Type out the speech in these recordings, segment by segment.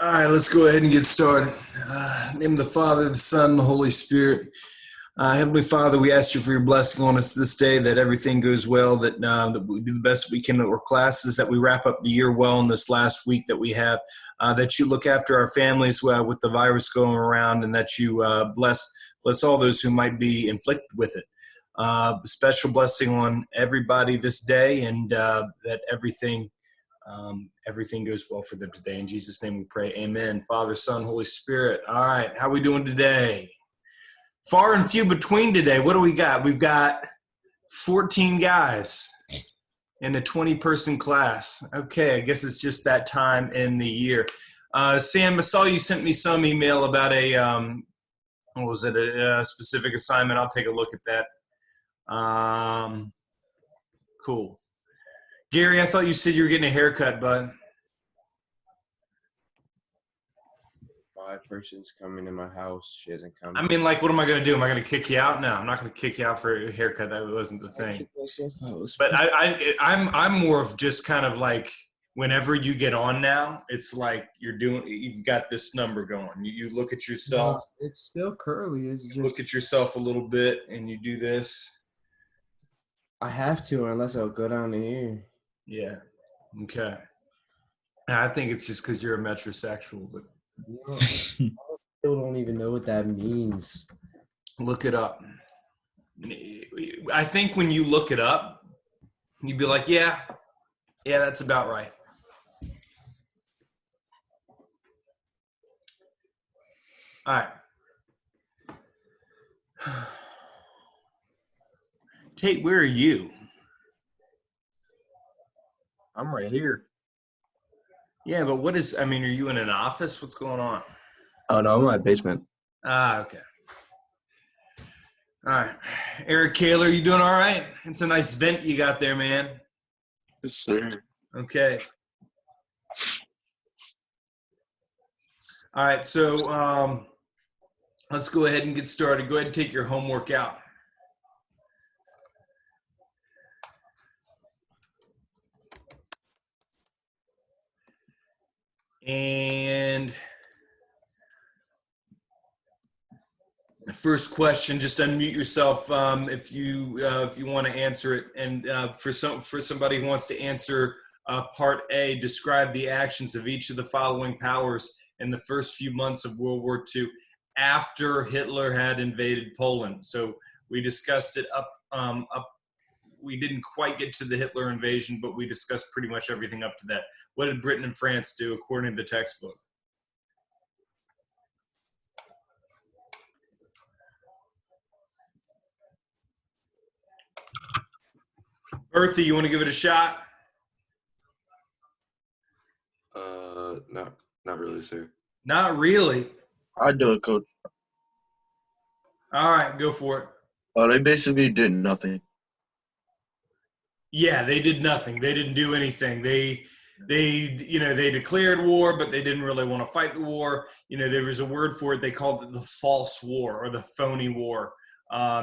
All right, let's go ahead and get started. Name of the Father, the Son, the Holy Spirit. Heavenly Father, we ask you for your blessing on us this day, that everything goes well, that we do the best we can at our classes, that we wrap up the year well in this last week that we have, that you look after our families with the virus going around, and that you bless all those who might be inflicted with it. Special blessing on everybody this day, and that everything goes well for them today. In Jesus' name we pray. Amen. Father, Son, Holy Spirit. All right. How we doing today? Far and few between today. What do we got? We've got 14 guys in a 20-person class. Okay. I guess it's just that time in the year. Sam, I saw you sent me some email about a specific assignment. I'll take a look at that. Cool. Gary, I thought you said you were getting a haircut, bud. My person's coming to my house. She hasn't come. I mean, like, what am I going to do? Am I going to kick you out? No, I'm not going to kick you out for a haircut. That wasn't the thing. But I'm more of just kind of like, whenever you get on now, it's like you've got this number going. You look at yourself. No, it's still curly. You look at yourself a little bit and you do this. I have to, unless I'll go down here. Yeah. Okay. I think it's just because you're a metrosexual, but I still don't even know what that means. Look it up. I think when you look it up, you'd be like, yeah, that's about right. All right. Tate, where are you? I'm right here. Yeah, but are you in an office? What's going on? Oh, no, I'm in my basement. Okay. All right. Eric Kaler, you doing all right? It's a nice vent you got there, man. Yes, sir. Okay. All right, so let's go ahead and get started. Go ahead and take your homework out. And the first question, just unmute yourself if you want to answer it. And for somebody who wants to answer part A, describe the actions of each of the following powers in the first few months of World War II after Hitler had invaded Poland. So we discussed it up up. We didn't quite get to the Hitler invasion, but we discussed pretty much everything up to that. What did Britain and France do according to the textbook? Bertha, you want to give it a shot? Not really, sir. Not really. I do it, Coach. All right, go for it. They basically did nothing. Yeah, they did nothing. They didn't do anything. They declared war, but they didn't really want to fight the war. There was a word for it. They called it the false war or the phony war,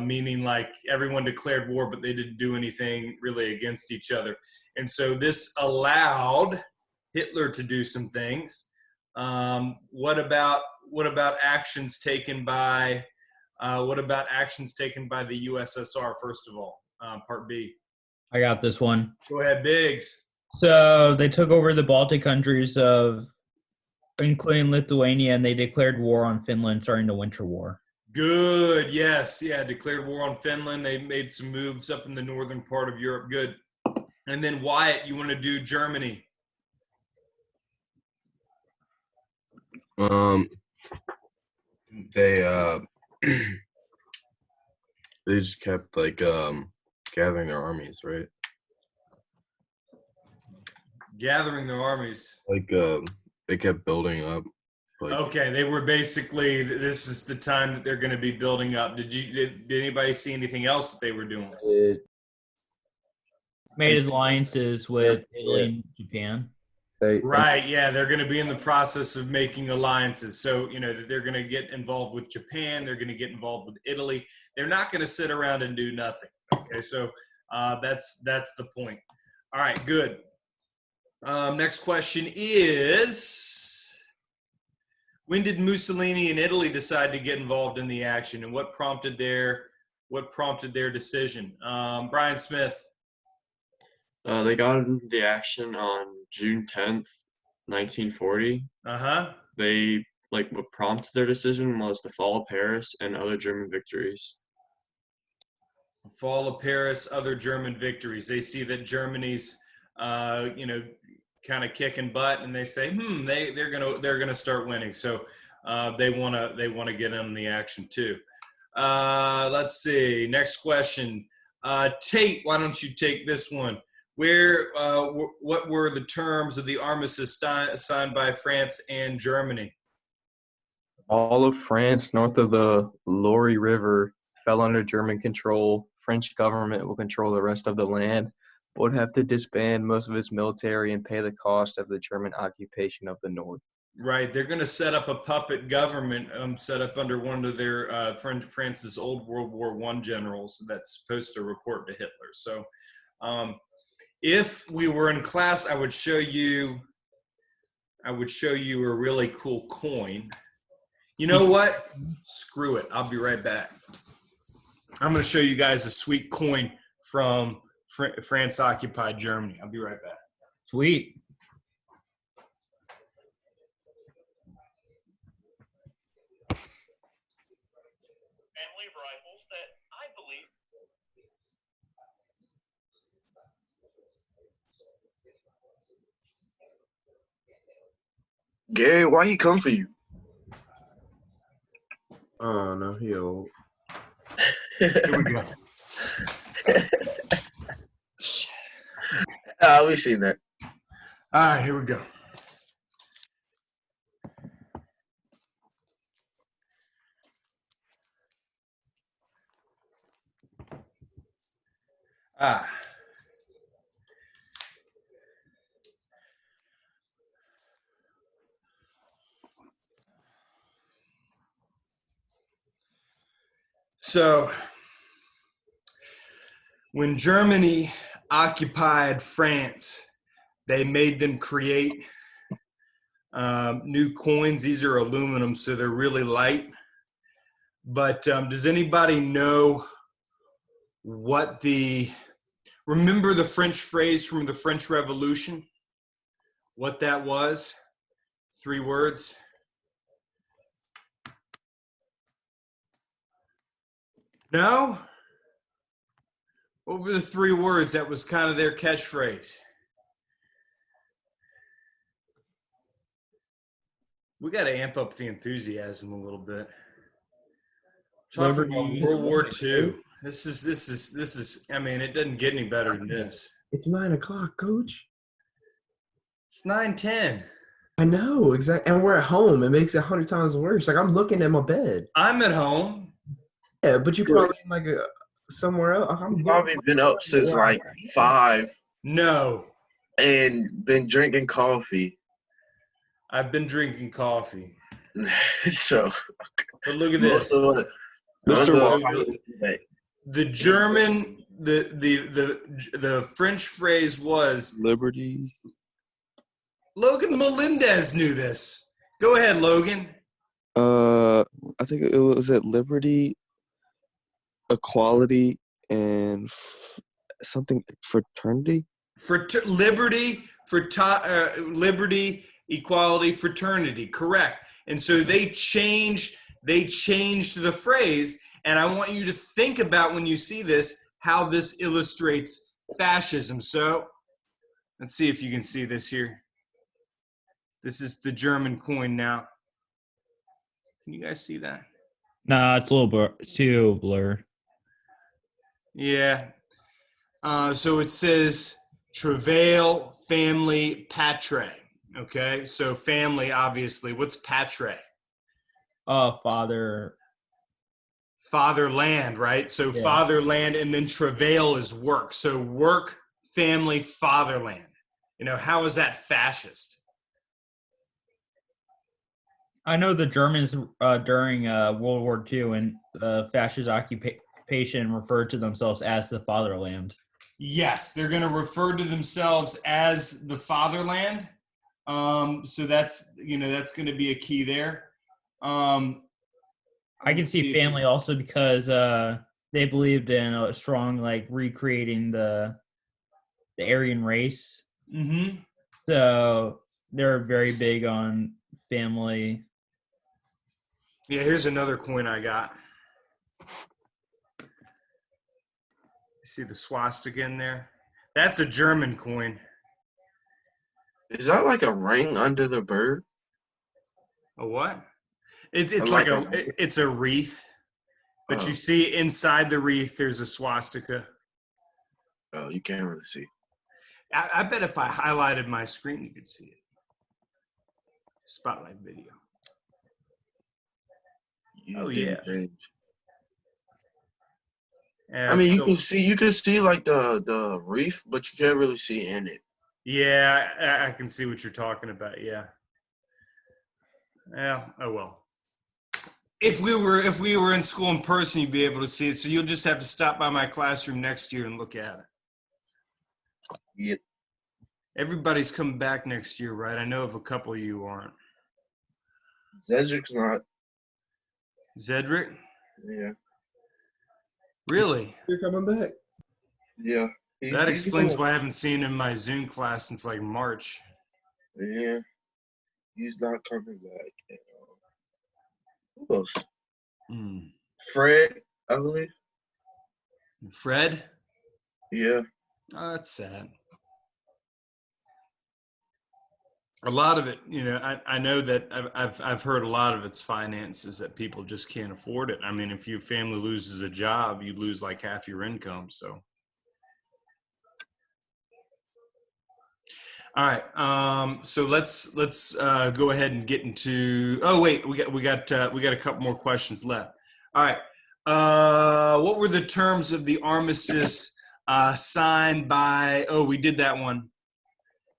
meaning like everyone declared war, but they didn't do anything really against each other. And so this allowed Hitler to do some things. What about actions taken by the USSR? First of all, Part B. I got this one. Go ahead, Biggs. So they took over the Baltic countries including Lithuania, and they declared war on Finland, starting the Winter War. Good. Yes. Yeah. Declared war on Finland. They made some moves up in the northern part of Europe. Good. And then Wyatt, you want to do Germany? They they just kept gathering their armies, right? Gathering their armies. They kept building up. Okay, they were basically. This is the time that they're going to be building up. Did anybody see anything else that they were doing? Made alliances with Italy and Japan. Right. Yeah, they're going to be in the process of making alliances. So they're going to get involved with Japan. They're going to get involved with Italy. They're not going to sit around and do nothing. Okay, so that's the point. All right. Good. Next question is, when did Mussolini and Italy decide to get involved in the action, and what prompted their decision? Brian Smith. They got into the action on June 10th, 1940. They what prompted their decision was the fall of Paris and other German victories. Fall of Paris, other German victories. They see that Germany's kind of kicking butt, and they say, they're gonna start winning. So they wanna get in the action too. Let's see. Next question. Tate, why don't you take this one? What were the terms of the armistice signed by France and Germany? All of France north of the Loire River fell under German control. French government will control the rest of the land, but would have to disband most of its military and pay the cost of the German occupation of the north. Right. They're going to set up a puppet government set up under one of their France's old World War I generals that's supposed to report to Hitler. So if we were in class, I would show you a really cool coin. You know what? Screw it. I'll be right back. I'm going to show you guys a sweet coin from France-occupied Germany. I'll be right back. Sweet. Family of rifles that I believe. Gary, why he come for you? Oh no, he old. Here we go. We seen that. All right, here we go. So when Germany occupied France, they made them create new coins. These are aluminum, so they're really light. But does anybody know remember the French phrase from the French Revolution? What that was? 3 words. No? What were the 3 words that was kind of their catchphrase? We got to amp up the enthusiasm a little bit. Talking about Liberty. World War II. This is. I mean, it doesn't get any better than this. It's 9 o'clock, Coach. It's 9:10. I know, exactly. And we're at home. It makes it 100 times worse. Like, I'm looking at my bed. I'm at home. Yeah, but you probably in, like, somewhere else. I'm Probably been up since like 5 No, and been drinking coffee. I've been drinking coffee. So But look at this. Mr. The German, the French phrase was. Liberty. Logan Melendez knew this. Go ahead, Logan. I think it was at liberty, equality, and something fraternity. Liberty, liberty, equality, fraternity. Correct. And so they changed the phrase. And I want you to think about, when you see this, how this illustrates fascism. So let's see if you can see this here. This is the German coin now. Can you guys see that? Nah, it's a little too blur. Yeah. So it says travail, family, patre. Okay. So family, obviously. What's patre? Father. Fatherland, right? So Yeah. fatherland, and then travail is work. So work, family, fatherland. How is that fascist? I know the Germans during World War II and fascist occupation referred to themselves as the fatherland. Yes, they're going to refer to themselves as the fatherland. So that's going to be a key there. I can see family also because they believed in a strong, like, recreating the Aryan race. Mm-hmm. So they're very big on family. Yeah, here's another coin I got. See the swastika in there? That's a German coin. Is that like a ring under the bird? A what? It's like it's a wreath. But Oh. you see inside the wreath there's a swastika. Oh, you can't really see. I bet if I highlighted my screen you could see it. Spotlight video. You yeah. didn't change. Yeah, I mean, so- you can see like the reef, but you can't really see in it. Yeah, I can see what you're talking about. Yeah. Yeah. Oh well. If we were in school in person, you'd be able to see it. So you'll just have to stop by my classroom next year and look at it. Yep. Everybody's coming back next year, right? I know of a couple of you aren't. Zedric's not. Zedric? Yeah. Really? You're coming back. Yeah. That explains why I haven't seen him in my Zoom class since like March. Yeah. He's not coming back. Who else? Fred, I believe. Fred? Yeah. Oh, that's sad. A lot of it, I know that I've heard a lot of it's finances, that people just can't afford it. I mean, if your family loses a job, you lose like half your income. So, all right. So let's go ahead and get into. Oh wait, we got a couple more questions left. All right. What were the terms of the armistice signed by? Oh, we did that one.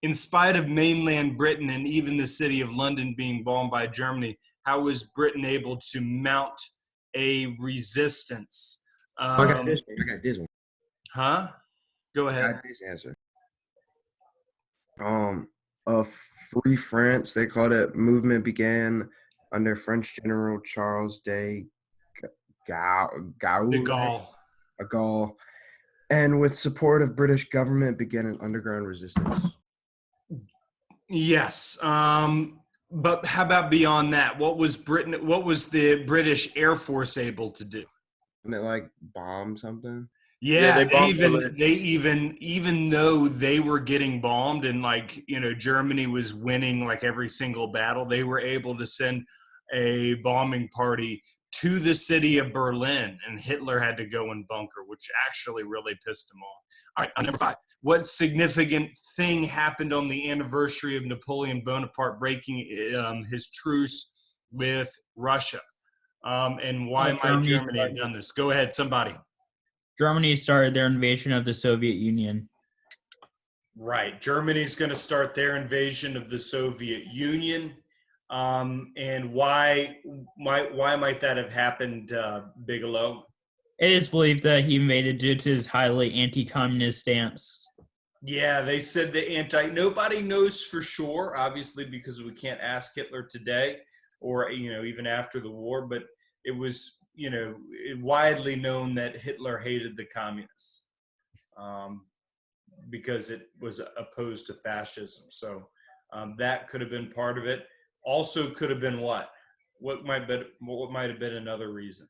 In spite of mainland Britain and even the city of London being bombed by Germany, how was Britain able to mount a resistance? I got this one. I got this one. Huh? Go I ahead. got this answer. Free France, they called it. Movement began under French General Charles de Gaulle, and with support of British government began an underground resistance. Yes. But how about beyond that? What was the British Air Force able to do? Didn't it like bomb something? Yeah, Yeah, they and bombed Berlin. even though they were getting bombed and like, Germany was winning like every single battle, they were able to send a bombing party to the city of Berlin, and Hitler had to go and bunker, which actually really pissed him off. All right, number 5. What significant thing happened on the anniversary of Napoleon Bonaparte breaking his truce with Russia? And why might Germany have done this? Go ahead, somebody. Germany started their invasion of the Soviet Union. Right. Germany's going to start their invasion of the Soviet Union. And why might that have happened, Bigelow? It is believed that he invaded due to his highly anti-communist stance. Yeah, they said nobody knows for sure, obviously, because we can't ask Hitler today or, even after the war, but it was, widely known that Hitler hated the communists. Because it was opposed to fascism. So that could have been part of it. Also could have been what? What might have been another reason?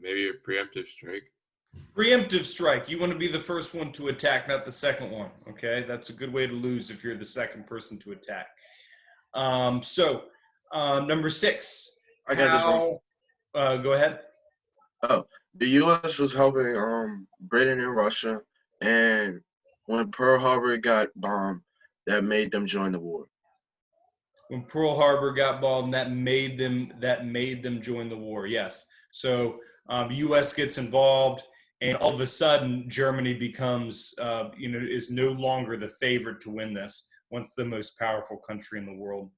Maybe a preemptive strike. Preemptive strike. You want to be the first one to attack, not the second one. Okay, that's a good way to lose if you're the second person to attack. Number 6. I got this one. Go ahead. Oh, the U.S. was helping Britain and Russia, and when Pearl Harbor got bombed, that made them join the war. When Pearl Harbor got bombed, that made them join the war. Yes. So U.S. gets involved, and all of a sudden, Germany becomes, is no longer the favorite to win this. Once the most powerful country in the world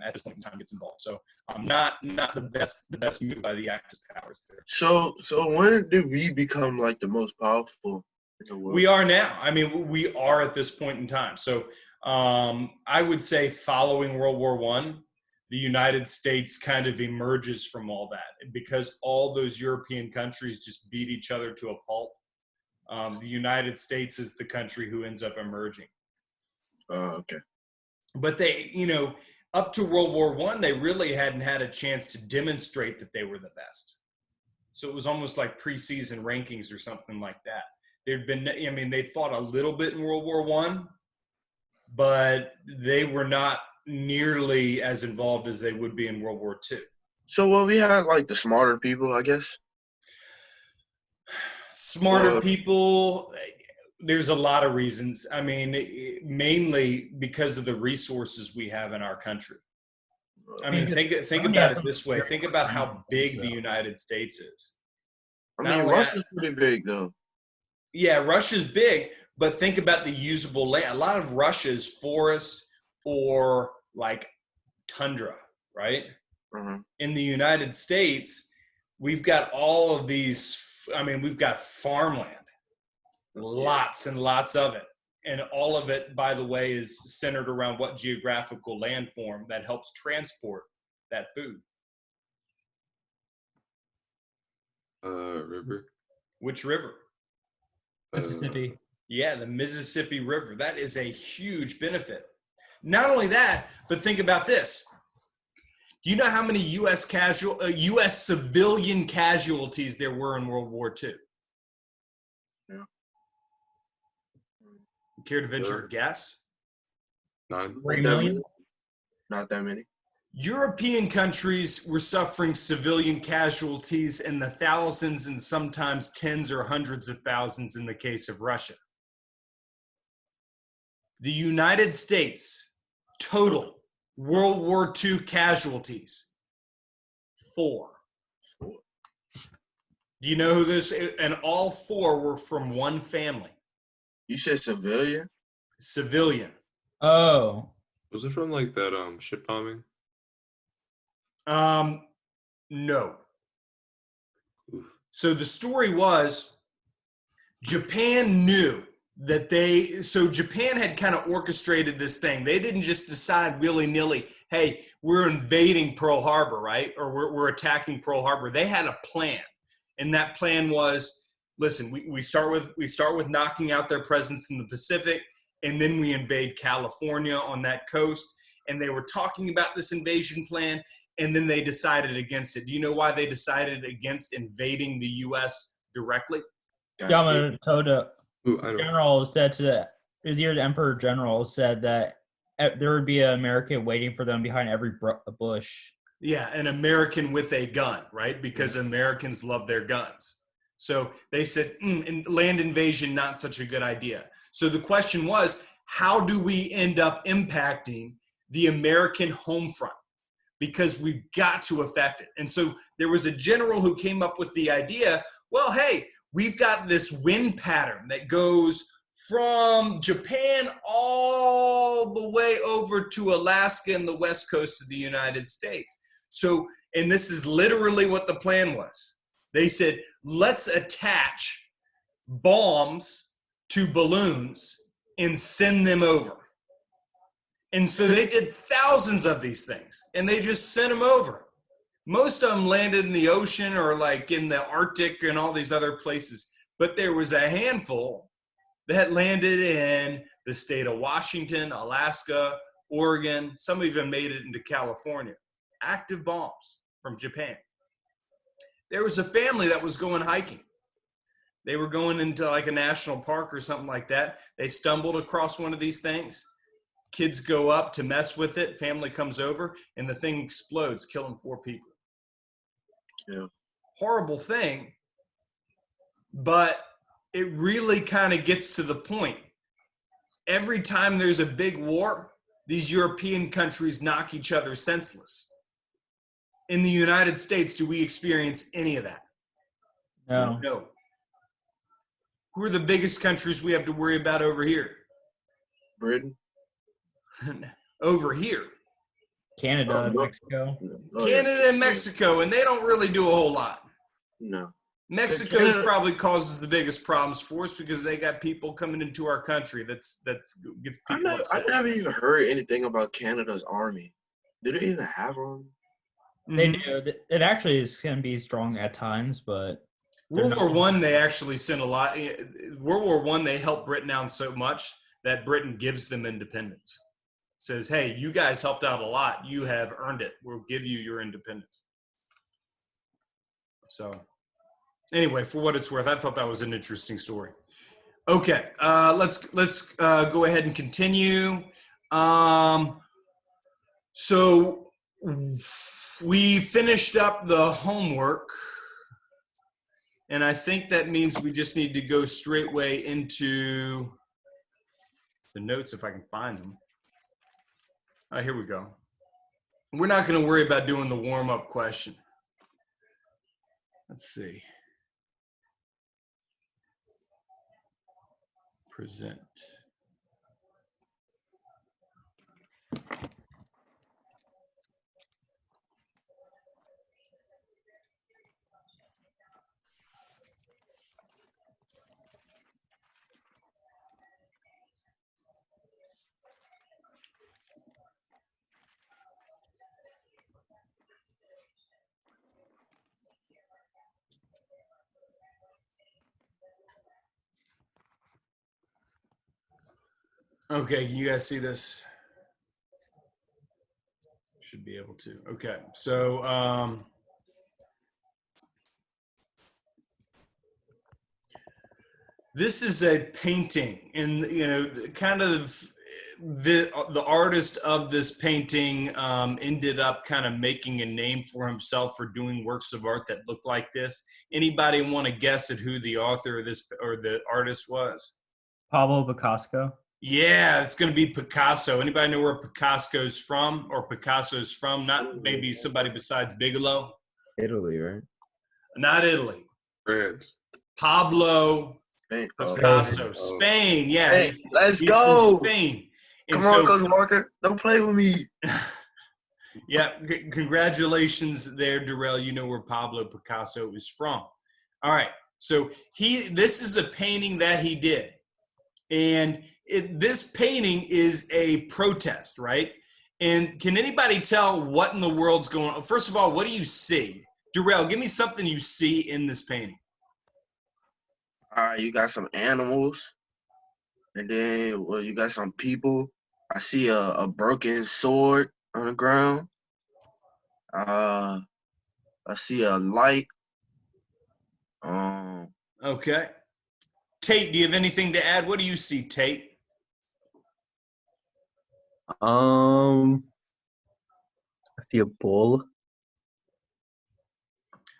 at this point in time gets involved. So not the best move by the Axis powers there. So when did we become like the most powerful in the world? We are now. I mean, we are at this point in time. So I would say following World War I, the United States kind of emerges from all that because all those European countries just beat each other to a pulp. The United States is the country who ends up emerging. Okay. But they, up to World War I, they really hadn't had a chance to demonstrate that they were the best. So it was almost like preseason rankings or something like that. They fought a little bit in World War I, but they were not nearly as involved as they would be in World War II. So we had like the smarter people, I guess. Smarter people. There's a lot of reasons. I mean, mainly because of the resources we have in our country. I mean, think about it this way. Think about how big the United States is. I mean, Russia's pretty big, though. Yeah, Russia's big, but think about the usable land. A lot of Russia's forest or like tundra, right? Mm-hmm. In the United States, we've got all of these. I mean, we've got farmland. Lots and lots of it. And all of it, by the way, is centered around what geographical landform that helps transport that food. River. Which river? Mississippi. Yeah, the Mississippi River. That is a huge benefit. Not only that, but think about this. Do you know how many U.S. civilian casualties there were in World War II? Yeah. Care to venture a guess? 9. 3 million? Not that many. European countries were suffering civilian casualties in the thousands and sometimes tens or hundreds of thousands in the case of Russia. The United States, total World War II casualties, 4. Do you know who this is? And all 4 were from one family. You said civilian? Civilian. Oh. Was it from like that ship bombing? No. Oof. So the story was Japan knew that Japan had kind of orchestrated this thing. They didn't just decide willy-nilly, hey, we're invading Pearl Harbor, right? Or we're attacking Pearl Harbor. They had a plan. And that plan was, listen, we start with knocking out their presence in the Pacific, and then we invade California on that coast. and they were talking about this invasion plan, and then they decided against it. Do you know why they decided against invading the U.S. directly? Yamato Ooh, I know. General said to his ear, the Emperor General said that there would be an American waiting for them behind every bush. Yeah, an American with a gun, right? Because Americans love their guns. So they said, land invasion, not such a good idea. So the question was, how do we end up impacting the American home front? Because we've got to affect it. And so there was a general who came up with the idea, well, hey, we've got this wind pattern that goes from Japan all the way over to Alaska and the west coast of the United States. So, and this is literally what the plan was. They said, let's attach bombs to balloons and send them over. And so they did thousands of these things, and they just sent them over. Most of them landed in the ocean or like in the Arctic and all these other places. But there was a handful that landed in the state of Washington, Alaska, Oregon. Some even made it into California. Active bombs from Japan. There was a family that was going hiking. They were going into like a national park or something like that. They stumbled across one of these things. Kids go up to mess with it. Family comes over, and the thing explodes, killing 4 people. Yeah. Horrible thing, but it really kind of gets to the point. Every time there's a big war, these European countries knock each other senseless. In the United States, do we experience any of that? No. Who are the biggest countries we have to worry about over here? Britain. Over here. Canada and Mexico. Canada and Mexico, and they don't really do a whole lot. No. Mexico's probably causes the biggest problems for us because they got people coming into our country that's gets people upset. I never even heard anything about Canada's army. Do they even have one? They do. It actually is going to be strong at times, but World War One, they actually sent a lot. World War One, they helped Britain out so much that Britain gives them independence. Says, hey, you guys helped out a lot. You have earned it. We'll give you your independence. So anyway, for what it's worth, I thought that was an interesting story. Okay, let's go ahead and continue. So we finished up the homework, and I think that means we just need to go straightway into the notes if I can find them. Oh, here we go. We're not going to worry about doing the warm-up question. Let's see. Present. Okay, can you guys see this? Should be able to. Okay, so this is a painting, and you know, kind of the artist of this painting ended up kind of making a name for himself for doing works of art that look like this. Anybody want to guess at who the author of this or the artist was? Pablo Picasso. Yeah, it's going to be Picasso. Anybody know where Picasso's from or Picasso's from? Not maybe somebody besides Bigelow. Italy, right? Not Italy. France. Pablo Picasso. Spain. Yeah. Hey, let's go. From Spain. And Come on, Coach Walker. Don't play with me. Yeah. Congratulations there, Darrell. You know where Pablo Picasso is from. All right. So this is a painting that he did. And this painting is a protest, right? And can anybody tell what in the world's going on? First of all, what do you see? Darrell, give me something you see in this painting. All right, you got some animals. And then, well, you got some people. I see a broken sword on the ground. I see a light. Um, Okay. Tate, do you have anything to add? What do you see, Tate? I see a bull.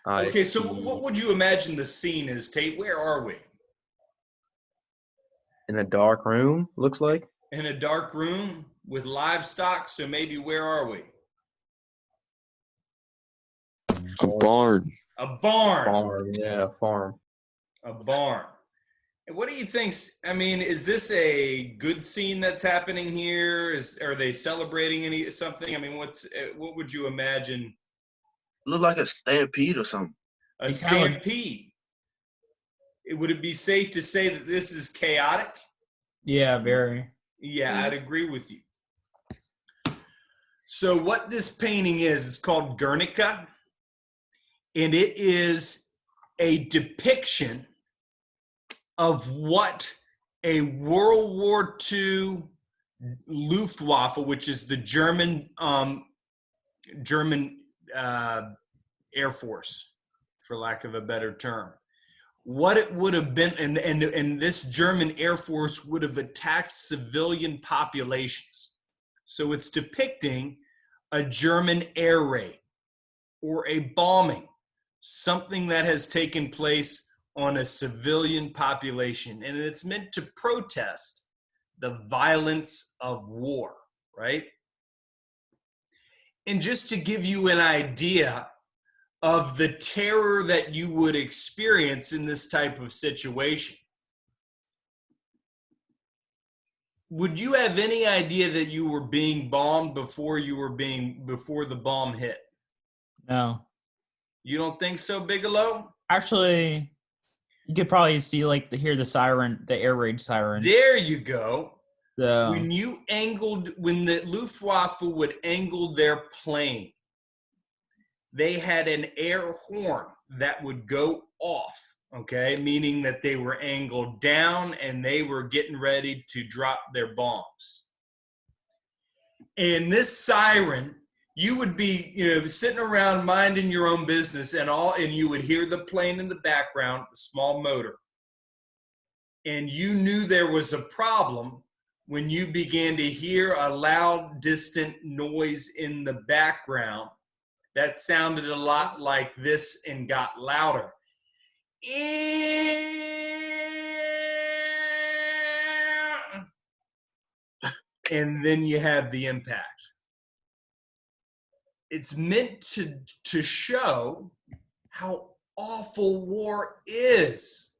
I Okay, so see what would you imagine the scene is, Tate? Where are we? in a dark room, looks like. In a dark room with livestock, so maybe where are we? A barn. A barn. Farm, yeah, farm. A barn. And what do you think? I mean, is this a good scene that's happening here? Are they celebrating something? I mean, what would you imagine? look like a stampede or something. A It kind of- stampede. Would it be safe to say that this is chaotic? Yeah, very. Yeah, I'd agree with you. So what this painting is called Guernica, and it is a depiction of what a World War II Luftwaffe, which is the German Air Force, for lack of a better term, what it would have been, and this German Air Force would have attacked civilian populations. So it's depicting a German air raid or a bombing, something that has taken place on a civilian population. And it's meant to protest the violence of war, right? And just to give you an idea of the terror that you would experience in this type of situation, would you have any idea that you were being bombed before the bomb hit? No. You don't think so, Bigelow? Actually, you could probably see hear the siren, the air raid siren. There you go. So When the Luftwaffe would angle their plane, they had an air horn that would go off, okay? Meaning that they were angled down and they were getting ready to drop their bombs. And this siren, you would be, sitting around minding your own business and you would hear the plane in the background, a small motor. And you knew there was a problem when you began to hear a loud, distant noise in the background that sounded a lot like this and got louder. And then you have the impact. It's meant to show how awful war is,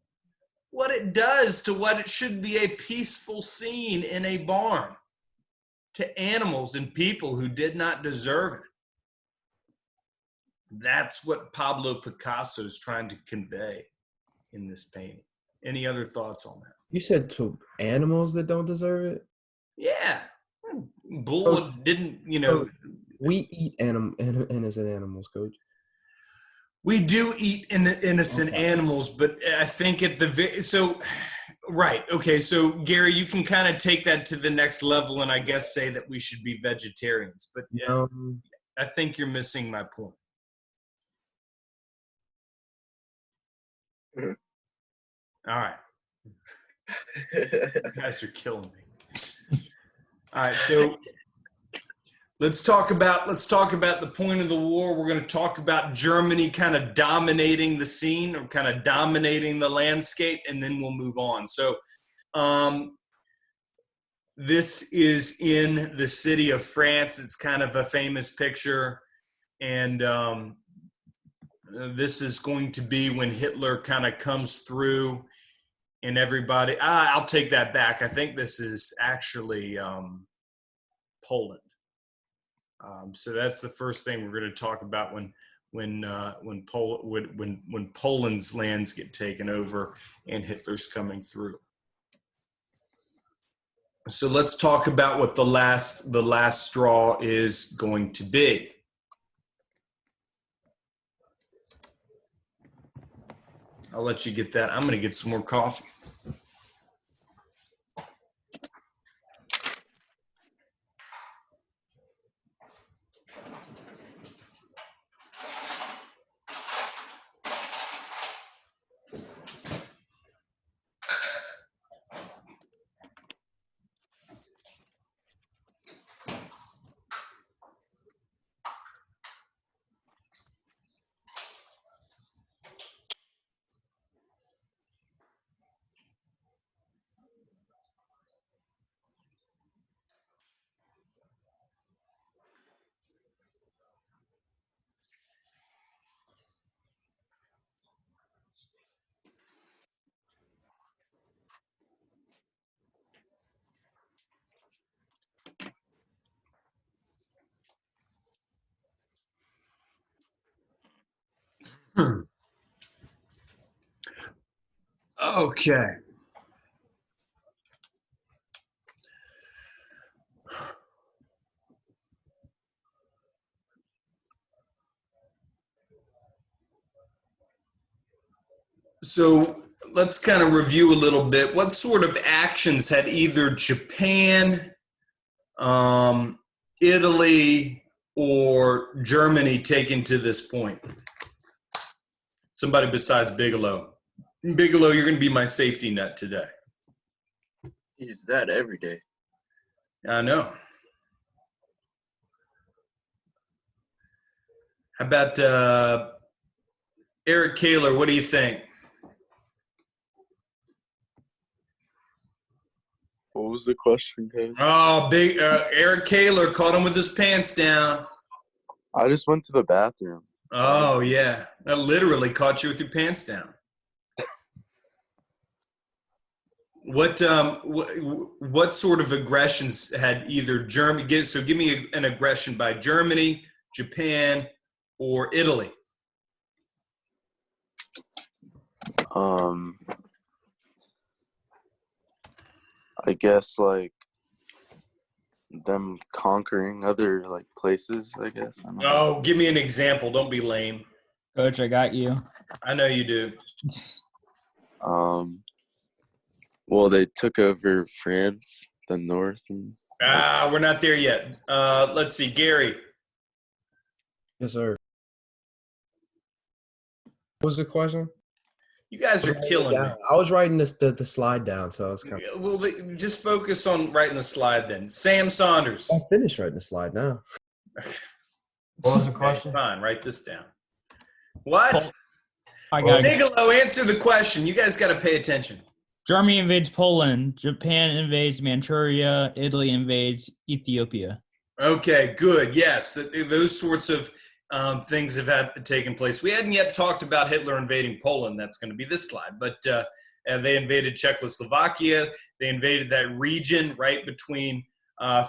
what it does to what it should be a peaceful scene in a barn, to animals and people who did not deserve it. That's what Pablo Picasso is trying to convey in this painting. Any other thoughts on that? You said to animals that don't deserve it? Yeah. Bull didn't, We eat innocent animals, Coach. We do eat innocent animals, but I think right. Okay. So Gary, you can kind of take that to the next level and I guess say that we should be vegetarians, but I think you're missing my point. All right. You guys are killing me. All right. So let's talk about the point of the war. We're going to talk about Germany kind of dominating the scene or kind of dominating the landscape, and then we'll move on. So this is in the city of France. It's kind of a famous picture. And this is going to be when Hitler kind of comes through and everybody, I'll take that back. I think this is actually Poland. So that's the first thing we're going to talk about when Poland's lands get taken over and Hitler's coming through. So let's talk about what the last straw is going to be. I'll let you get that. I'm going to get some more coffee. Okay. So let's kind of review a little bit. What sort of actions had either Japan, Italy, or Germany taken to this point? Somebody besides Bigelow. Bigelow, you're going to be my safety net today. He's that every day. I know. How about Eric Kaler? What do you think? What was the question, Kevin? Oh, big Eric Kaler caught him with his pants down. I just went to the bathroom. Oh, yeah. I literally caught you with your pants down. What sort of aggressions had either Germany? So give me an aggression by Germany, Japan, or Italy. I guess like them conquering other like places. I guess. I don't know. Oh, give me an example. Don't be lame. Coach, I got you. I know you do. Well, they took over France, the north, and We're not there yet. Let's see, Gary. Yes, sir. What was the question? You guys are killing me. I was writing the slide down, so I was kind of. Well, just focus on writing the slide then. Sam Saunders. I finished writing the slide now. What was the question? Fine, write this down. What? I got it. Bigelow, answer the question. You guys got to pay attention. Germany invades Poland. Japan invades Manchuria. Italy invades Ethiopia. Okay, good. Yes, those sorts of things have taken place. We hadn't yet talked about Hitler invading Poland. That's going to be this slide. But they invaded Czechoslovakia. They invaded that region right between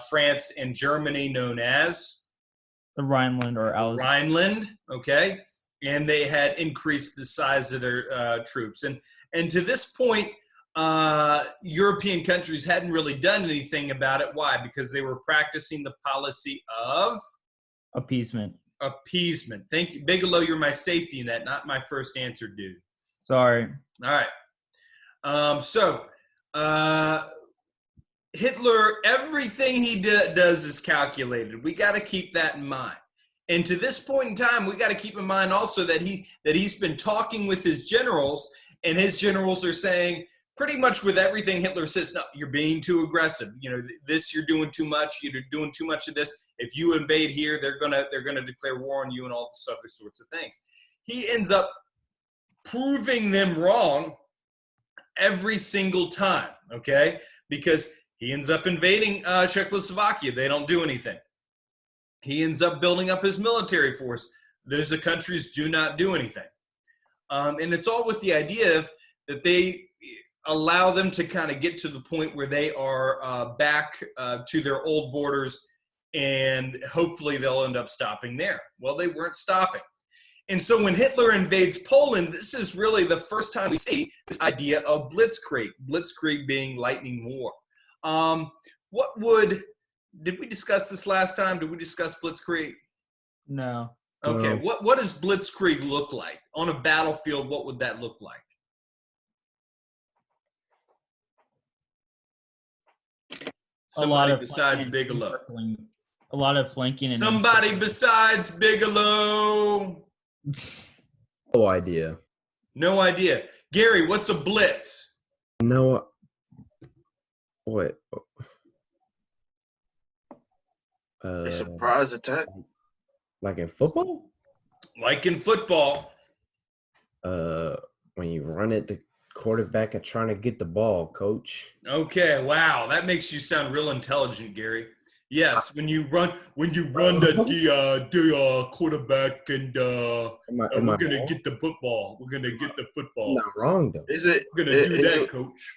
France and Germany known as The Rhineland or Rhineland. Okay. And they had increased the size of their troops. And to this point, European countries hadn't really done anything about it. Why? Because they were practicing the policy of appeasement. Appeasement. Thank you. Bigelow, you're my safety net, not my first answer, dude. Sorry. All right. Hitler, everything he does is calculated. We got to keep that in mind. And to this point in time, we got to keep in mind also that he's been talking with his generals, and his generals are saying pretty much with everything Hitler says, no, you're being too aggressive. You know, this you're doing too much. You're doing too much of this. If you invade here, they're gonna declare war on you and all this other sorts of things. He ends up proving them wrong every single time, okay? Because he ends up invading Czechoslovakia. They don't do anything. He ends up building up his military force. Those countries do not do anything. And it's all with the idea of that they allow them to kind of get to the point where they are back to their old borders, and hopefully they'll end up stopping there. Well, they weren't stopping. And so when Hitler invades Poland, this is really the first time we see this idea of blitzkrieg being lightning war. Did we discuss this last time? Did we discuss blitzkrieg? No. Okay. No. What does blitzkrieg look like? On a battlefield, what would that look like? Somebody besides Bigelow. A lot of flanking. And Somebody besides Bigelow. No idea. No idea. Gary, what's a blitz? No. What? A surprise attack. Like in football? Like in football. When you run at the quarterback and trying to get the ball, coach. Okay, wow, that makes you sound real intelligent, Gary. Yes, when you run the quarterback and we're gonna get the football. We're gonna get the football. I'm not wrong though. We're gonna do that, coach.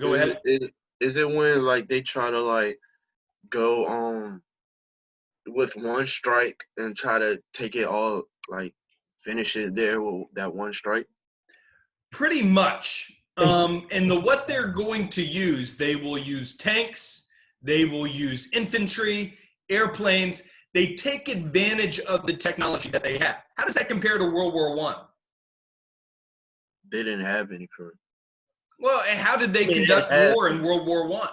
Go ahead. Is it when like they try to like go with one strike and try to take it all, like finish it there with that one strike? Pretty much. And And what they're going to use, they will use tanks, they will use infantry, airplanes. They take advantage of the technology that they have. How does that compare to World War One? They didn't have any crew. Well, and how did they I mean, conduct they had war in some. World War One?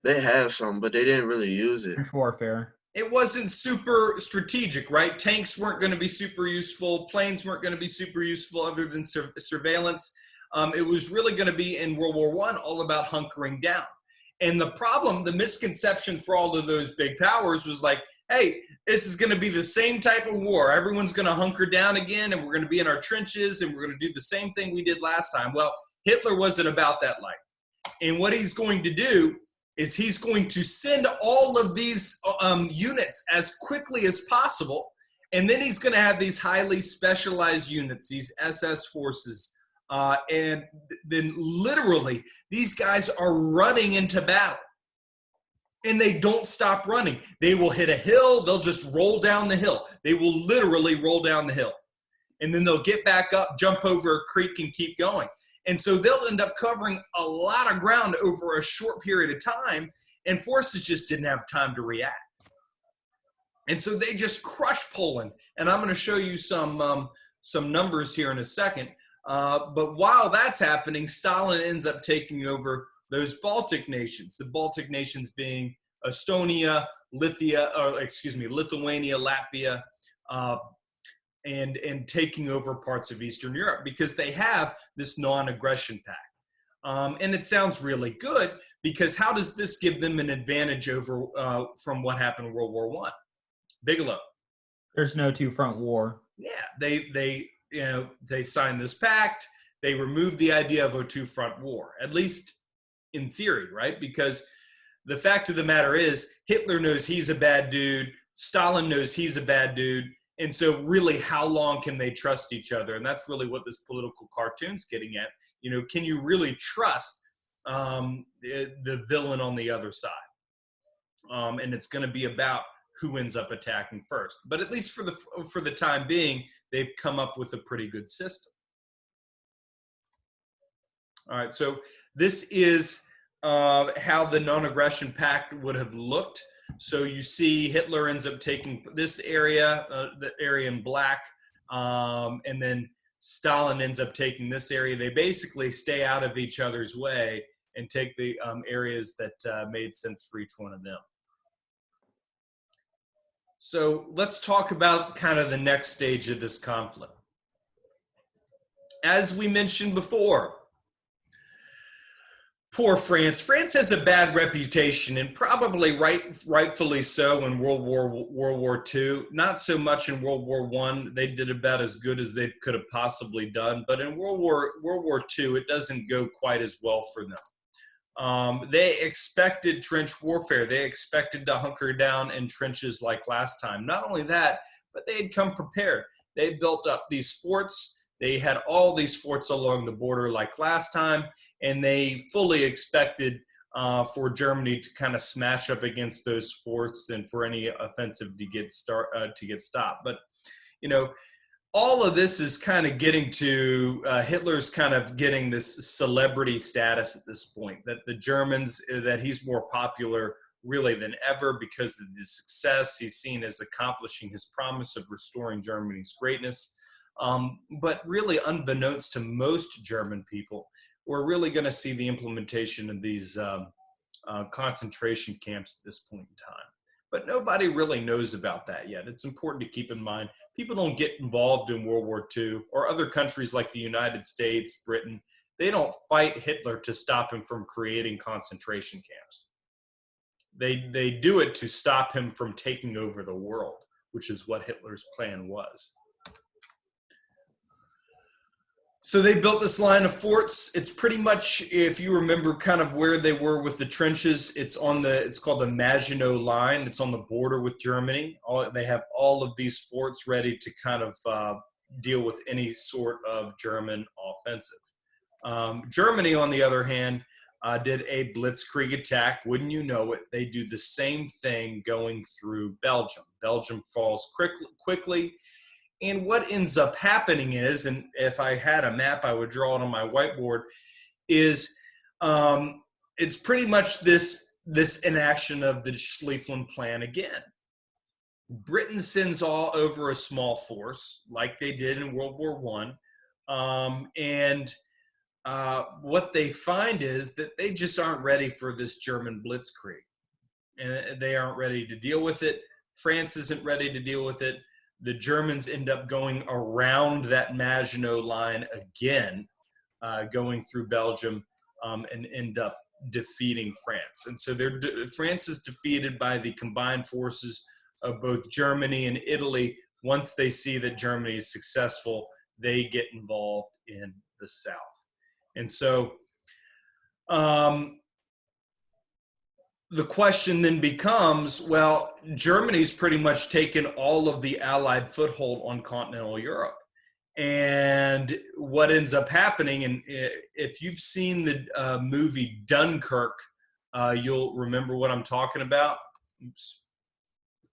They have some, but they didn't really use it. Trench warfare. It wasn't super strategic, right? Tanks weren't going to be super useful. Planes weren't going to be super useful other than surveillance. It was really going to be in World War One all about hunkering down. And the problem, the misconception for all of those big powers was like, hey, this is going to be the same type of war. Everyone's going to hunker down again, and we're going to be in our trenches, and we're going to do the same thing we did last time. Well, Hitler wasn't about that life. And what he's going to do is he's going to send all of these units as quickly as possible. And then he's going to have these highly specialized units, these SS forces. And then literally, these guys are running into battle. And they don't stop running. They will hit a hill. They'll just roll down the hill. They will literally roll down the hill. And then they'll get back up, jump over a creek, and keep going. And so they'll end up covering a lot of ground over a short period of time, and forces just didn't have time to react. And so they just crushed Poland. And I'm going to show you some numbers here in a second. But while that's happening, Stalin ends up taking over those Baltic nations, the Baltic nations being Estonia, Lithuania, Latvia, and taking over parts of Eastern Europe because they have this non-aggression pact. And it sounds really good because how does this give them an advantage over from what happened in World War One? Bigelow. There's no two-front war. Yeah, they signed this pact. They removed the idea of a two-front war, at least in theory, right? Because the fact of the matter is Hitler knows he's a bad dude. Stalin knows he's a bad dude. And so really, how long can they trust each other? And that's really what this political cartoon's getting at. You know, can you really trust the villain on the other side? And it's going to be about who ends up attacking first. But at least for the time being, they've come up with a pretty good system. All right, so this is how the non-aggression pact would have looked. So you see Hitler ends up taking this area, the area in black, and then Stalin ends up taking this area. They basically stay out of each other's way and take the areas that made sense for each one of them. So let's talk about kind of the next stage of this conflict. As we mentioned before, poor France. France has a bad reputation, and probably rightfully so in World War II. Not so much in World War I. They did about as good as they could have possibly done. But in World War II, it doesn't go quite as well for them. They expected trench warfare. They expected to hunker down in trenches like last time. Not only that, but they had come prepared. They built up these forts. They had all these forts along the border like last time, and they fully expected for Germany to kind of smash up against those forts and for any offensive to get stopped. But, you know, all of this is kind of getting to Hitler's kind of getting this celebrity status at this point, that the Germans, that he's more popular really than ever because of the success he's seen as accomplishing his promise of restoring Germany's greatness. But really, unbeknownst to most German people, we're really going to see the implementation of these concentration camps at this point in time. But nobody really knows about that yet. It's important to keep in mind. People don't get involved in World War II or other countries like the United States, Britain. They don't fight Hitler to stop him from creating concentration camps. They do it to stop him from taking over the world, which is what Hitler's plan was. So they built this line of forts. It's pretty much, if you remember kind of where they were with the trenches, it's called the Maginot Line. It's on the border with Germany. They have all of these forts ready to kind of deal with any sort of German offensive. Germany, on the other hand, did a blitzkrieg attack. Wouldn't you know it? They do the same thing going through Belgium. Belgium falls quickly. And what ends up happening is, and if I had a map, I would draw it on my whiteboard, is it's pretty much this inaction of the Schlieffen Plan again. Britain sends all over a small force, like they did in World War One, and what they find is that they just aren't ready for this German blitzkrieg, and they aren't ready to deal with it. France isn't ready to deal with it. The Germans end up going around that Maginot line again, going through Belgium, and end up defeating France. And so France is defeated by the combined forces of both Germany and Italy. Once they see that Germany is successful, they get involved in the South. And so the question then becomes, well, Germany's pretty much taken all of the Allied foothold on continental Europe. And what ends up happening, and if you've seen the movie Dunkirk, you'll remember what I'm talking about. Oops.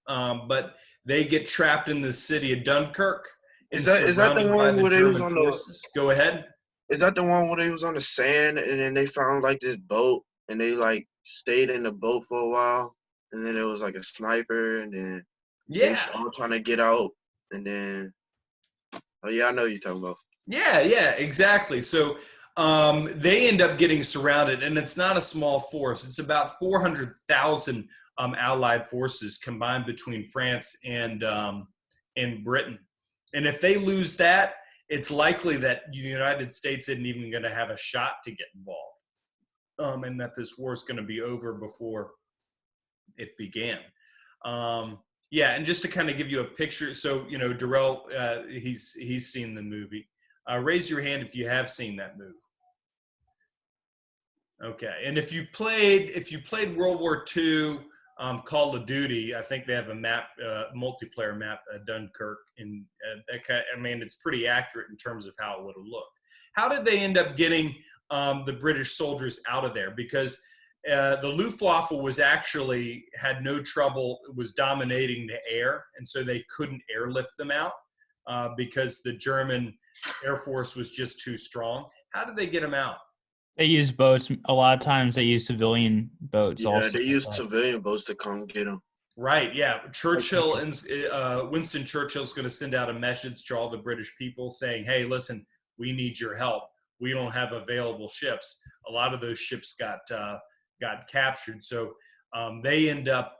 But they get trapped in the city of Dunkirk. Is that the one where they was on forces. Go ahead. Is that the one where they was on the sand and then they found like this boat and they like stayed in the boat for a while and then it was like a sniper and then they was all trying to get out and then oh yeah, I know what you're talking about. Yeah, exactly. So they end up getting surrounded, and it's not a small force. It's about 400,000 Allied forces combined between France and Britain. And if they lose that, it's likely that the United States isn't even going to have a shot to get involved, and that this war is going to be over before it began. Yeah, and just to kind of give you a picture, so Darrell, he's seen the movie. Raise your hand if you have seen that movie. Okay, and if you played World War II Call of Duty, I think they have a map, multiplayer map, Dunkirk, and it's pretty accurate in terms of how it would have looked. How did they end up getting the British soldiers out of there? Because the Luftwaffe had no trouble, was dominating the air, and so they couldn't airlift them out because the German Air Force was just too strong. How did they get them out? They use boats. A lot of times they use civilian boats. Yeah, also. they use civilian boats to come get them. Right, yeah. Churchill and Winston Churchill's going to send out a message to all the British people saying, hey, listen, we need your help. We don't have available ships. A lot of those ships got captured. So they end up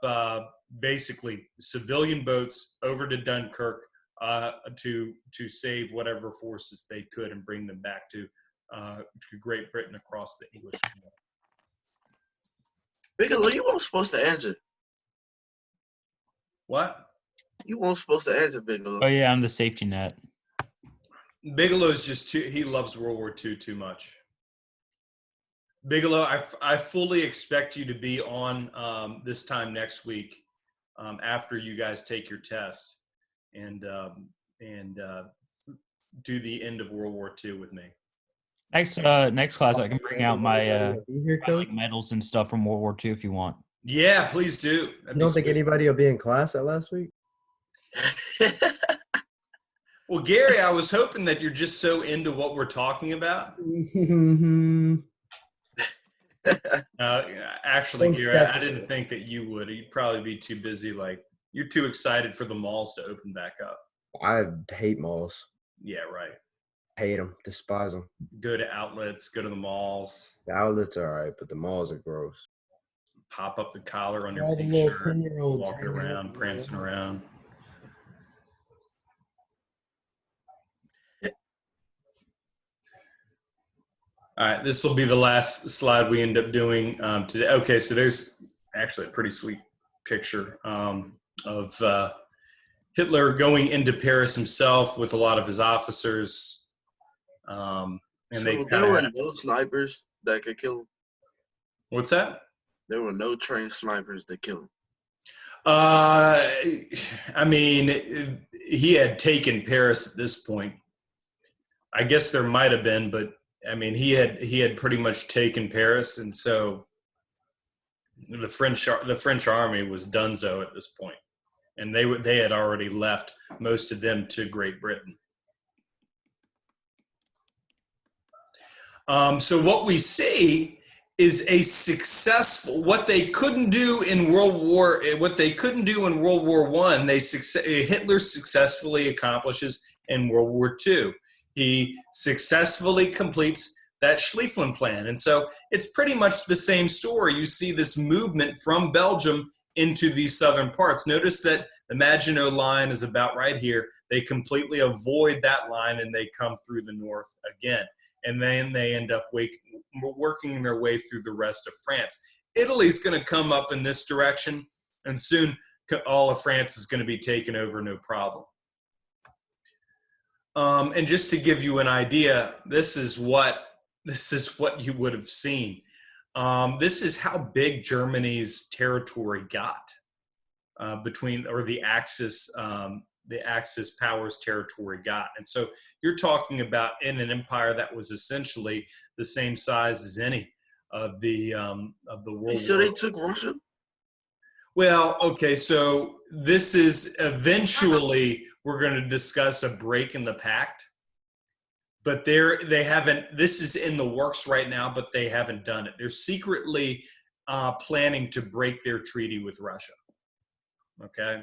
basically civilian boats over to Dunkirk to save whatever forces they could and bring them back to Great Britain across the English Channel. Bigelow, you weren't supposed to answer. What? You weren't supposed to answer, Bigelow. Oh yeah, I'm the safety net. Bigelow's he loves World War II too much. Bigelow, I fully expect you to be on this time next week after you guys take your test and do the end of World War II with me. Next class, I can bring out my medals and stuff from World War II if you want. Yeah, please do. You don't think anybody will be in class at last week? Well, Gary, I was hoping that you're just so into what we're talking about. Actually, Gary, I didn't think that you would. You'd probably be too busy. Like, you're too excited for the malls to open back up. I hate malls. Yeah, right. Hate them. Despise them. Go to outlets. Go to the malls. The outlets are all right, but the malls are gross. Pop up the collar on your All the pink little shirt. 10-year-olds Walking around, prancing around. All right, this will be the last slide we end up doing today. Okay, so there's actually a pretty sweet picture of Hitler going into Paris himself with a lot of his officers. And so they there were no snipers that could kill him? What's that? There were no trained snipers that killed him. I mean, he had taken Paris at this point. I guess there might have been, but I mean, he had pretty much taken Paris, and so the French army was donezo at this point. and they had already left, most of them, to Great Britain. So what we see is a successful, what they couldn't do in World War I, Hitler successfully accomplishes in World War II. He successfully completes that Schlieffen Plan. And so it's pretty much the same story. You see this movement from Belgium into these southern parts. Notice that the Maginot Line is about right here. They completely avoid that line and they come through the north again. And then they end up working their way through the rest of France. Italy's going to come up in this direction, and soon all of France is going to be taken over, no problem. And just to give you an idea, this is what you would have seen. This is how big Germany's territory got the Axis powers territory got. And so you're talking about in an empire that was essentially the same size as any of the world. So they took Russia? Well, okay, so this is eventually we're going to discuss a break in the pact. But they haven't, this is in the works right now, but they haven't done it. They're secretly planning to break their treaty with Russia. Okay?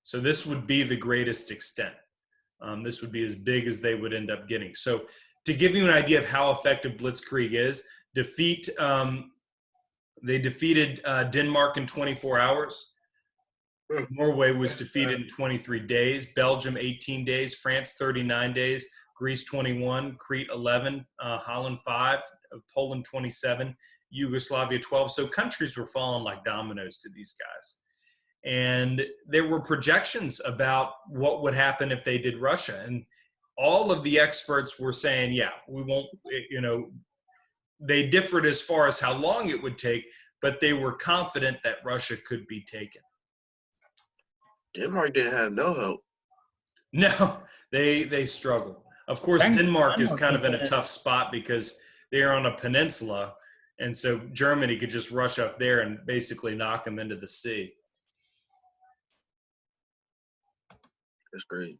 So this would be the greatest extent. This would be as big as they would end up getting. So to give you an idea of how effective Blitzkrieg is, they defeated Denmark in 24 hours. Norway was defeated in 23 days. Belgium, 18 days. France, 39 days. Greece, 21. Crete, 11. Holland, 5. Poland, 27. Yugoslavia, 12. So countries were falling like dominoes to these guys. And there were projections about what would happen if they did Russia. And all of the experts were saying, yeah, we won't, they differed as far as how long it would take, but they were confident that Russia could be taken. Denmark didn't have no hope. No, they struggled. Of course, Denmark is kind of in a tough spot because they're on a peninsula. And so Germany could just rush up there and basically knock them into the sea. That's great.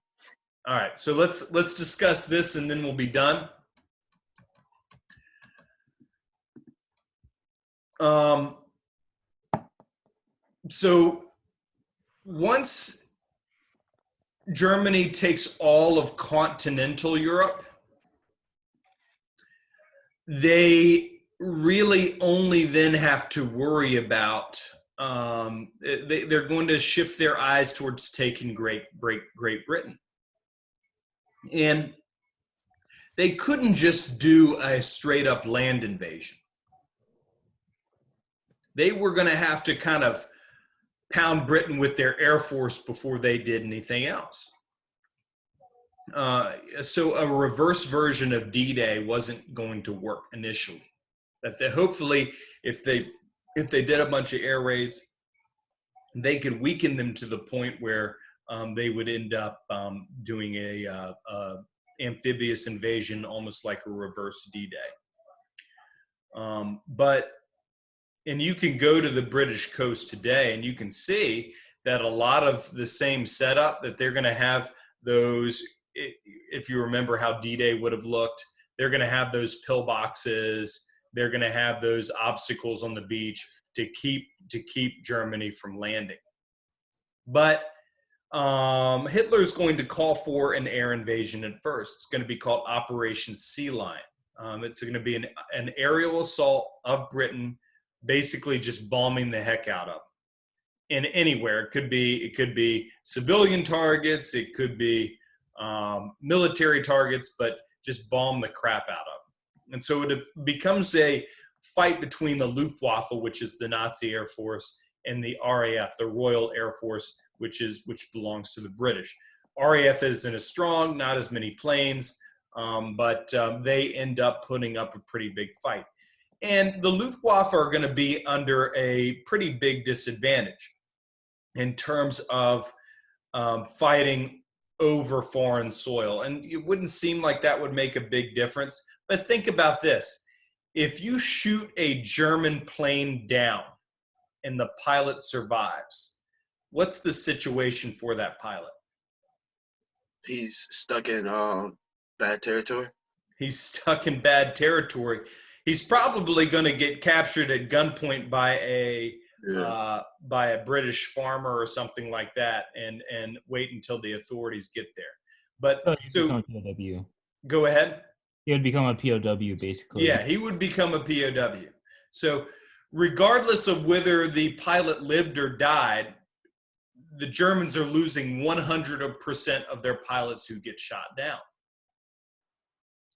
All right, so let's discuss this and then we'll be done. So once Germany takes all of continental Europe, they really only then have to worry about they're going to shift their eyes towards taking Great Britain. And they couldn't just do a straight up land invasion. They were going to have to kind of pound Britain with their air force before they did anything else. So a reverse version of D-Day wasn't going to work initially. That hopefully, if they did a bunch of air raids, they could weaken them to the point where they would end up doing a amphibious invasion, almost like a reverse D-Day. And you can go to the British coast today and you can see that a lot of the same setup that they're going to have those, if you remember how D-Day would have looked, they're going to have those pillboxes. They're going to have those obstacles on the beach to keep Germany from landing. But Hitler's going to call for an air invasion at first. It's going to be called Operation Sea Lion. It's going to be an aerial assault of Britain, basically just bombing the heck out of them. And anywhere. It could be civilian targets, it could be military targets, but just bomb the crap out of them. And so it becomes a fight between the Luftwaffe, which is the Nazi Air Force, and the RAF, the Royal Air Force, which belongs to the British. RAF isn't as strong, not as many planes, but they end up putting up a pretty big fight. And the Luftwaffe are going to be under a pretty big disadvantage in terms of fighting over foreign soil. And it wouldn't seem like that would make a big difference. But think about this. If you shoot a German plane down and the pilot survives, What's the situation for that pilot? He's stuck in bad territory. He's stuck in bad territory. He's probably going to get captured at gunpoint by a British farmer or something like that, and wait until the authorities get there. But become a POW. Go ahead. He would become a POW, basically. Yeah, he would become a POW. So regardless of whether the pilot lived or died, the Germans are losing 100% of their pilots who get shot down.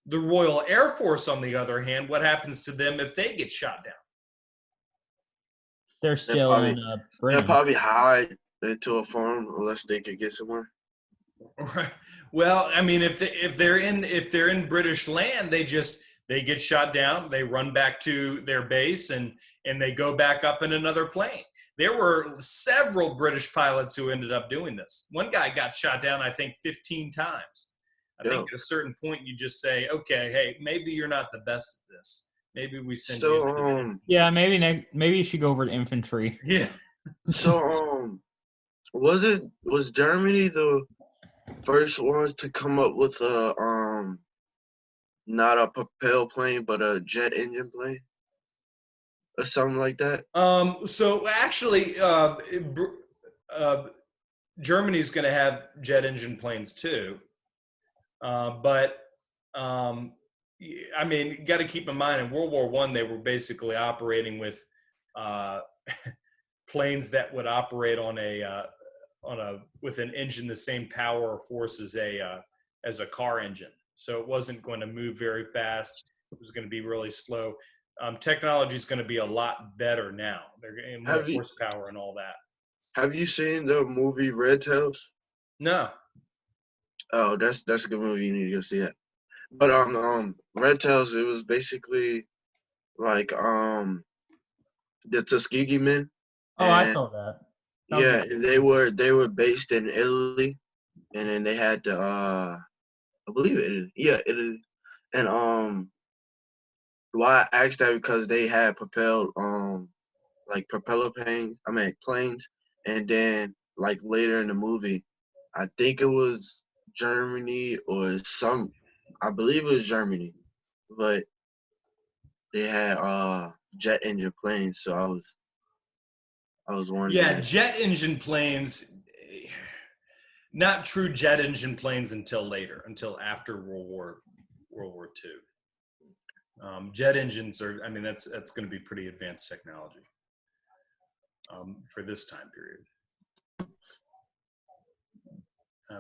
The Royal Air Force, on the other hand, what happens to them if they get shot down? They're still in Britain. They'll probably hide into a farm unless they could get somewhere. Right. Well, I mean, if they're in British land, they get shot down. They run back to their base and they go back up in another plane. There were several British pilots who ended up doing this. One guy got shot down, I think, 15 times. I think at a certain point you just say, okay, hey, maybe you're not the best at this. Maybe we send you. Yeah, maybe you should go over to infantry. Yeah. So was Germany the first ones to come up with a not a propelled plane but a jet engine plane or something like that? So actually, Germany's going to have jet engine planes too. But I mean, you got to keep in mind in World War I, they were basically operating with planes that would operate with an engine the same power or force as a car engine. So it wasn't going to move very fast. It was going to be really slow. Technology is going to be a lot better now. They're getting more horsepower and all that. Have you seen the movie Red Tails? No. Oh, that's a good movie. You need to go see it. But Red Tails, it was basically like the Tuskegee men. Oh, I saw that. Yeah, and they were based in Italy, and then they had to I believe Italy. Yeah, Italy. And why I asked that because they had propelled like propeller planes, and then like later in the movie, I think it was Germany or I believe it was Germany, but they had jet engine planes. So I was wondering. Yeah, jet engine planes. Not true jet engine planes until after World War II. Jet engines are. I mean, that's going to be pretty advanced technology for this time period.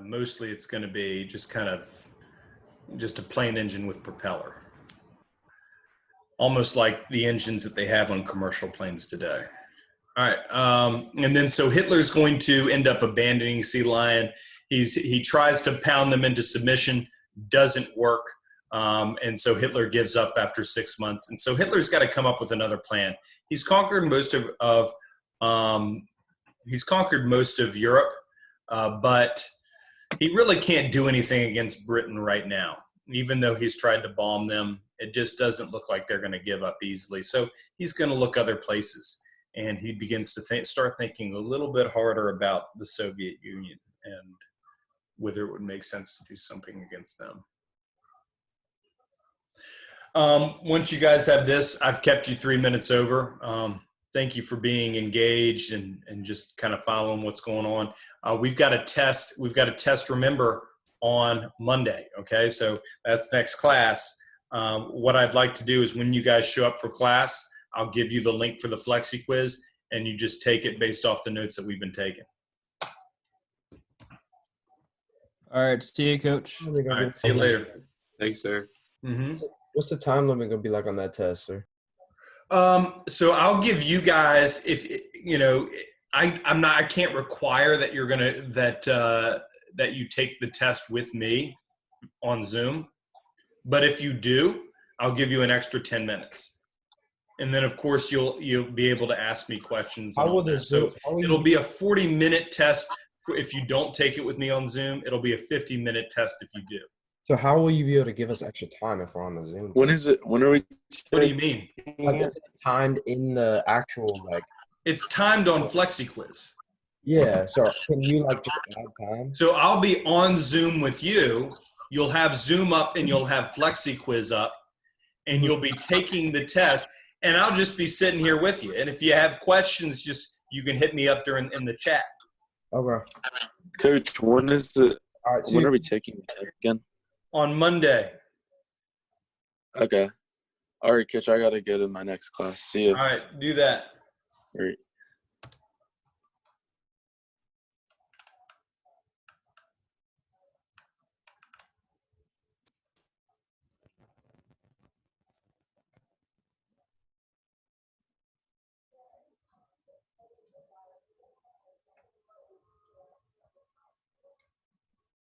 Mostly, it's going to be just a plain engine with propeller, almost like the engines that they have on commercial planes today. All right, and then so Hitler's going to end up abandoning Sea Lion. He tries to pound them into submission, doesn't work, and so Hitler gives up after 6 months. And so Hitler's got to come up with another plan. He's conquered most of Europe, but he really can't do anything against Britain right now. Even though he's tried to bomb them, it just doesn't look like they're going to give up easily. So he's going to look other places. And he begins to start thinking a little bit harder about the Soviet Union and whether it would make sense to do something against them. Once you guys have this, I've kept you 3 minutes over. Thank you for being engaged and just kind of following what's going on. We've got a test. Remember, on Monday. Okay, so that's next class. What I'd like to do is when you guys show up for class, I'll give you the link for the Flexi quiz, and you just take it based off the notes that we've been taking. All right. See you, Coach. All right. See you later. Thanks, sir. Mm-hmm. What's the time limit going to be like on that test, sir? So I'll give you guys, if you know, I can't require that you're gonna that you take the test with me on Zoom, but if you do, I'll give you an extra 10 minutes. And then, of course, you'll be able to ask me questions. So it'll be a 40-minute test if you don't take it with me on Zoom. It'll be a 50-minute test if you do. So how will you be able to give us extra time if we're on the Zoom? When is it? When are we? What do you mean? Like, is it timed in the actual, like? It's timed on FlexiQuiz. Yeah. So can you like just add time? So I'll be on Zoom with you. You'll have Zoom up and you'll have Flexi Quiz up, and you'll be taking the test. And I'll just be sitting here with you. And if you have questions, you can hit me up in the chat. Okay. Coach, when is it? All right. So When are we taking the test again? On Monday. Okay. All right, Coach. I gotta get in my next class. See you. All right, do that. All right.